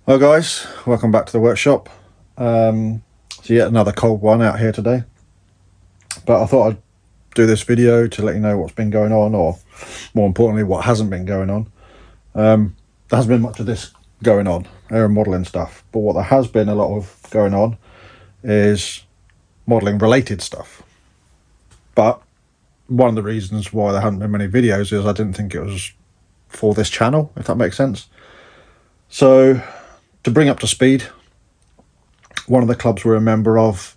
Hello guys, welcome back to the workshop. So yet another cold one out here today, but I thought I'd do this video to let you know what's been going on, or more importantly what hasn't been going on. There hasn't been much of this going on, air modelling stuff, but what there has been a lot of going on is modelling related stuff. But one of the reasons why there haven't been many videos is I didn't think it was for this channel, if that makes sense. So to bring up to speed, one of the clubs we're members of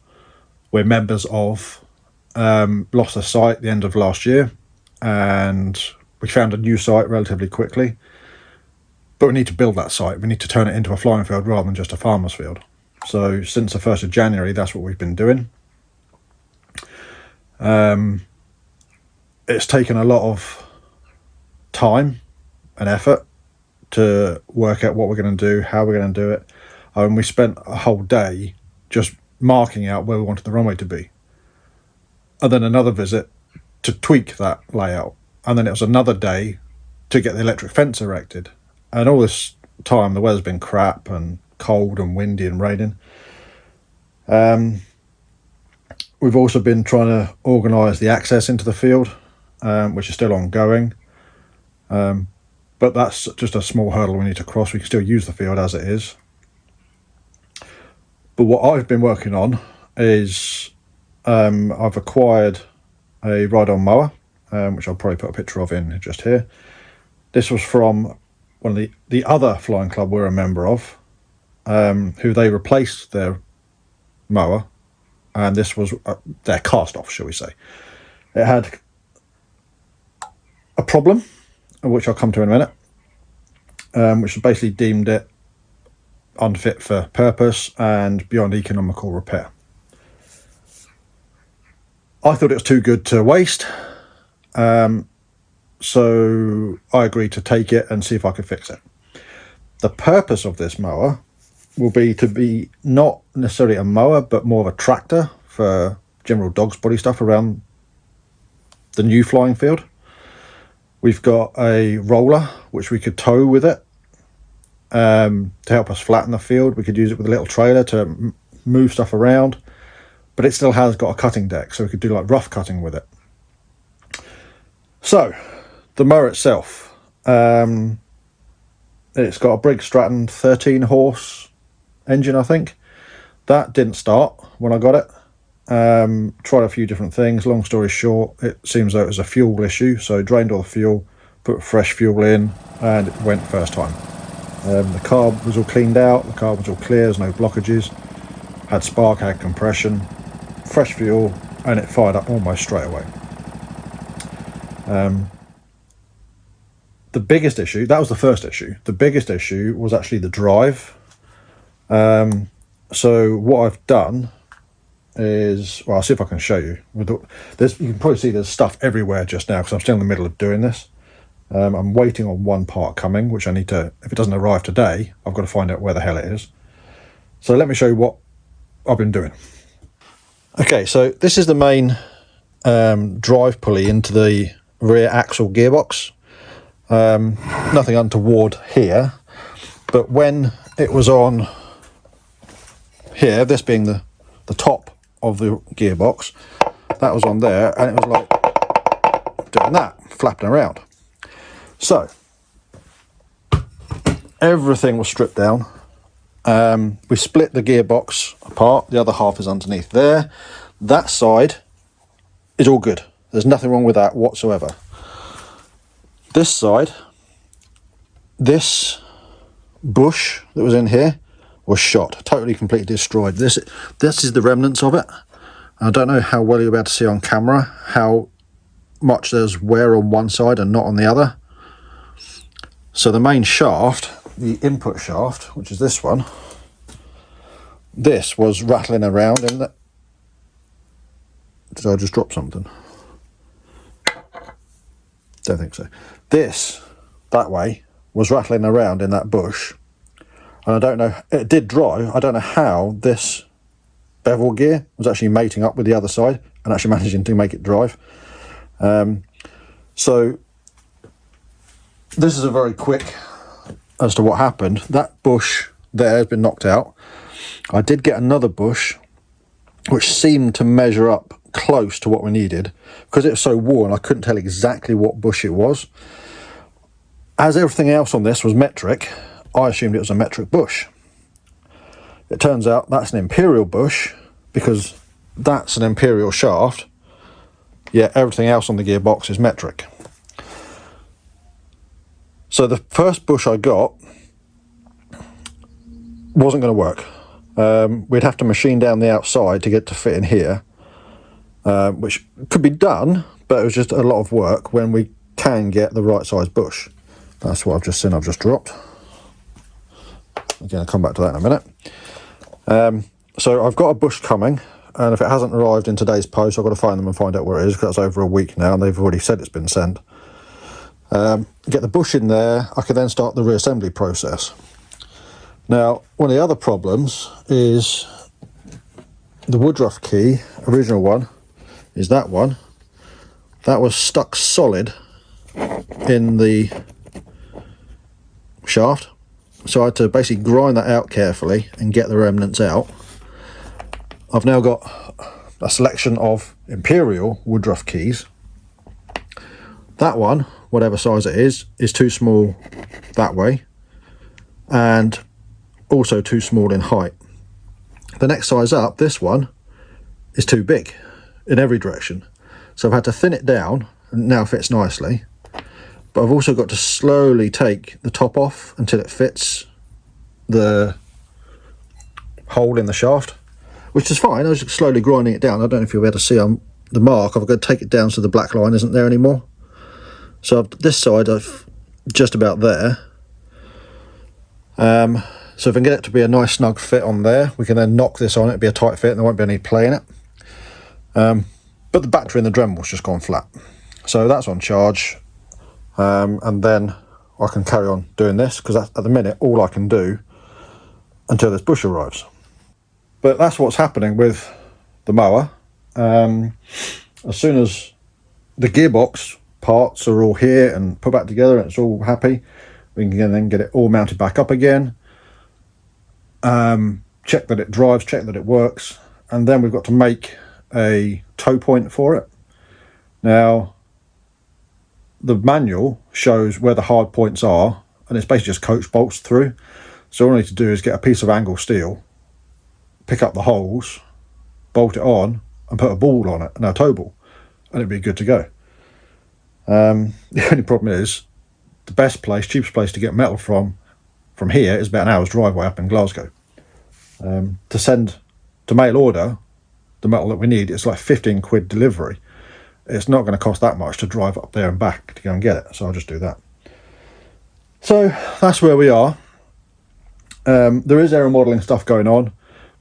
lost their site at the end of last year, and we found a new site relatively quickly, but we need to build that site. We need to turn it into a flying field rather than just a farmer's field. So since the 1st of January, that's what we've been doing. It's taken a lot of time and effort to work out what we're going to do, how we're going to do it. And we spent a whole day just marking out where we wanted the runway to be. And then another visit to tweak that layout. And then it was another day to get the electric fence erected. And all this time the weather's been crap and cold and windy and raining. We've also been trying to organise the access into the field, which is still ongoing. But that's just a small hurdle we need to cross. We can still use the field as it is. But what I've been working on is I've acquired a ride-on mower, which I'll probably put a picture of in just here. This was from one of the other flying club we're a member of, who they replaced their mower, and this was their cast-off, shall we say. It had a problem, which I'll come to in a minute, which basically deemed it unfit for purpose and beyond economical repair. I thought it was too good to waste, so I agreed to take it and see if I could fix it. The purpose of this mower will be to be not necessarily a mower, but more of a tractor for general dog's body stuff around the new flying field. We've got a roller which we could tow with it to help us flatten the field. We could use it with a little trailer to move stuff around, but it still has got a cutting deck, so we could do like rough cutting with it. So the mower itself, it's got a Briggs Stratton 13 horse engine, I think. That didn't start when I got it. Tried a few different things. Long story short, it seems though it was a fuel issue, so drained all the fuel, put fresh fuel in, and it went first time. The carb was all cleaned out, the carb was all clear, there's no blockages, had spark, had compression, fresh fuel, and it fired up almost straight away. The biggest issue, that was the first issue, the biggest issue was actually the drive. So what I've done is, well, I'll see if I can show you. There's, you can probably see there's stuff everywhere just now because I'm still in the middle of doing this. I'm waiting on one part coming, which I need to, if it doesn't arrive today, I've got to find out where the hell it is. So let me show you what I've been doing. Okay, so this is the main drive pulley into the rear axle gearbox. Nothing untoward here, but when it was on here, this being the top of the gearbox, that was on there, and it was like doing that, flapping around. So everything was stripped down. We split the gearbox apart, the other half is underneath there. That side is all good, there's nothing wrong with that whatsoever. This side, this bush that was in here was shot, totally completely destroyed. This is the remnants of it. I don't know how well you'll be able to see on camera how much there's wear on one side and not on the other. So the main shaft, the input shaft, which is this one, this was rattling around in that. Did I just drop something? Don't think so. This, that way, was rattling around in that bush. And I don't know, it did drive, I don't know how this bevel gear was actually mating up with the other side and actually managing to make it drive. So this is a very quick as to what happened. That bush there has been knocked out. I did get another bush which seemed to measure up close to what we needed. Because it was so worn, I couldn't tell exactly what bush it was. As everything else on this was metric, I assumed it was a metric bush. It turns out that's an imperial bush, because that's an imperial shaft, yet everything else on the gearbox is metric. So the first bush I got wasn't going to work. We'd have to machine down the outside to get to fit in here, which could be done, but it was just a lot of work when we can get the right size bush. That's what I've just seen, I've just dropped. Again, I'll come back to that in a minute. So I've got a bush coming, and if it hasn't arrived in today's post, I've got to find them and find out where it is, because that's over a week now, and they've already said it's been sent. Get the bush in there, I can then start the reassembly process. Now, one of the other problems is the Woodruff key, original one, is that one. That was stuck solid in the shaft, so I had to basically grind that out carefully and get the remnants out. I've now got a selection of imperial Woodruff keys. That one, whatever size it is too small that way, and also too small in height. The next size up, this one, is too big in every direction. So I've had to thin it down, and now fits nicely. But I've also got to slowly take the top off until it fits the hole in the shaft, which is fine. I was slowly grinding it down. I don't know if you'll be able to see on the mark. I've got to take it down so the black line isn't there anymore. So this side, I've just about there. So if I can get it to be a nice snug fit on there, we can then knock this on, it'll be a tight fit and there won't be any play in it. But the battery in the Dremel's just gone flat. So that's on charge. And then I can carry on doing this, because that's at the minute all I can do until this bush arrives. But that's what's happening with the mower. As soon as the gearbox parts are all here and put back together and it's all happy, we can then get it all mounted back up again, check that it drives, check that it works, and then we've got to make a tow point for it. Now, the manual shows where the hard points are, and it's basically just coach bolts through. So all I need to do is get a piece of angle steel, pick up the holes, bolt it on, and put a ball on it, and a tow ball, and it'd be good to go. The only problem is, the best place, cheapest place to get metal from here is about an hour's drive way up in Glasgow. To mail order the metal that we need, it's like 15 quid delivery. It's not going to cost that much to drive up there and back to go and get it, so I'll just do that. So that's where we are. There is aero modelling stuff going on,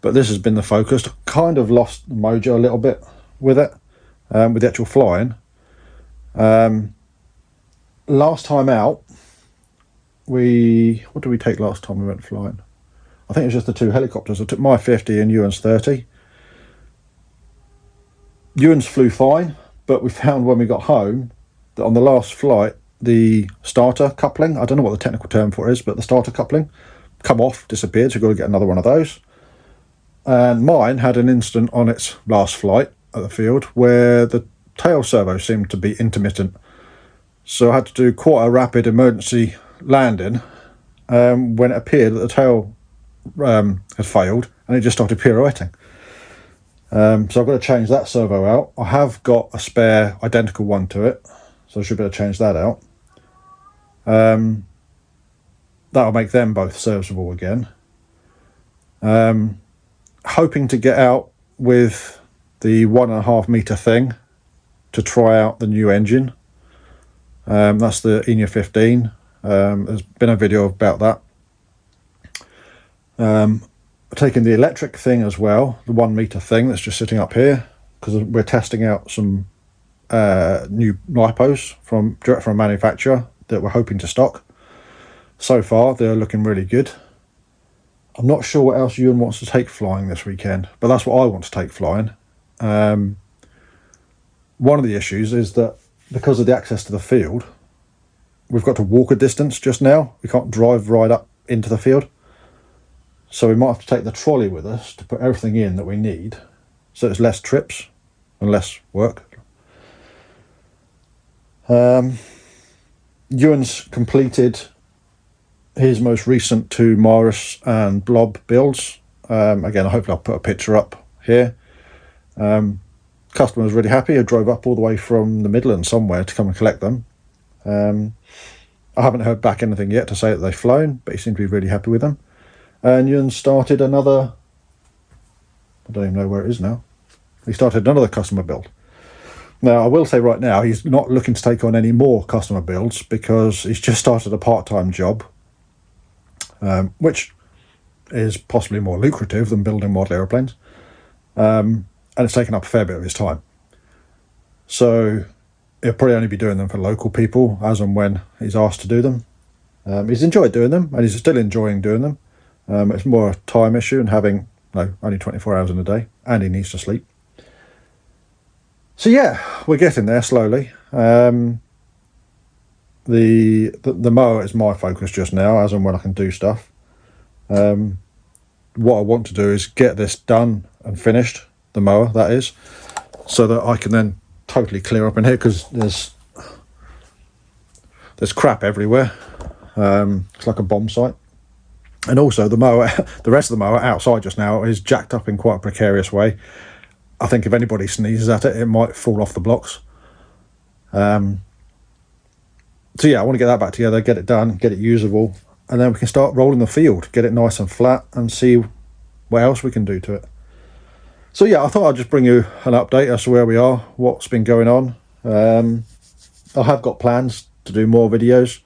but this has been the focus. Kind of lost the mojo a little bit with it, with the actual flying. Last time out, what did we take last time we went flying? I think it was just the two helicopters. I took my 50 and Ewan's 30. Ewan's flew fine, but we found when we got home that on the last flight, the starter coupling, I don't know what the technical term for it is, but the starter coupling come off, disappeared, so we've got to get another one of those. And mine had an incident on its last flight at the field where the tail servo seemed to be intermittent. So I had to do quite a rapid emergency landing when it appeared that the tail had failed and it just started pirouetting. So I've got to change that servo out. I have got a spare identical one to it, so I should be able to change that out. That'll make them both serviceable again. Hoping to get out with the 1.5 metre thing to try out the new engine. That's the Apina 15. There's been a video about that. Taking the electric thing as well, the 1 metre thing that's just sitting up here, because we're testing out some new lipos direct from a manufacturer that we're hoping to stock. So far they're looking really good. I'm not sure what else Ewan wants to take flying this weekend, but that's what I want to take flying. One of the issues is that because of the access to the field, we've got to walk a distance just now. We can't drive right up into the field. So we might have to take the trolley with us to put everything in that we need, so it's less trips and less work. Ewan's completed his most recent 2 Morris and Blob builds. Again, hopefully I'll put a picture up here. Customer was really happy. I drove up all the way from the Midlands somewhere to come and collect them. I haven't heard back anything yet to say that they've flown, but he seemed to be really happy with them. And Ewan started another, I don't even know where it is now. He started another customer build. Now, I will say right now, he's not looking to take on any more customer builds because he's just started a part-time job, which is possibly more lucrative than building model aeroplanes. And it's taken up a fair bit of his time. So he'll probably only be doing them for local people as and when he's asked to do them. He's enjoyed doing them, and he's still enjoying doing them. It's more a time issue and having only 24 hours in a day, and he needs to sleep. So yeah, we're getting there slowly. The mower is my focus just now, as and when I can do stuff. What I want to do is get this done and finished, the mower that is, so that I can then totally clear up in here, because there's crap everywhere. It's like a bomb site. And also the mower, the rest of the mower outside just now is jacked up in quite a precarious way. I think if anybody sneezes at it, it might fall off the blocks. So yeah, I want to get that back together, get it done, get it usable, and then we can start rolling the field, get it nice and flat, and see what else we can do to it. So yeah, I thought I'd just bring you an update as to where we are, what's been going on. I have got plans to do more videos.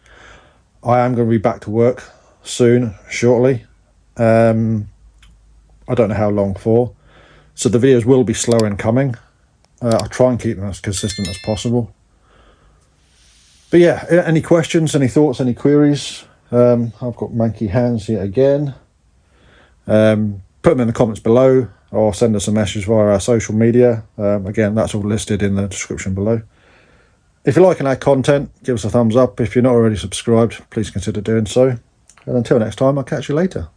I am going to be back to work soon, shortly. I don't know how long for, so the videos will be slow in coming. I'll try and keep them as consistent as possible. But yeah, any questions, any thoughts, any queries? I've got manky hands here again. Put them in the comments below, or send us a message via our social media. Again, that's all listed in the description below. If you're liking our content, give us a thumbs up. If you're not already subscribed, please consider doing so. And until next time, I'll catch you later.